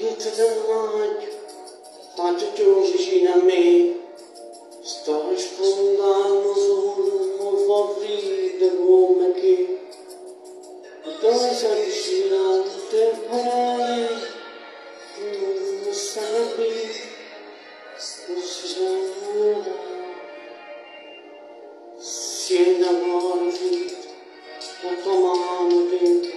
Io te davanti, tanto tu vicino a me, sto rispondendo solo un po' di come che dove sei vicino a te parole, non sai bene, non si sa, si innamora di la tua mano.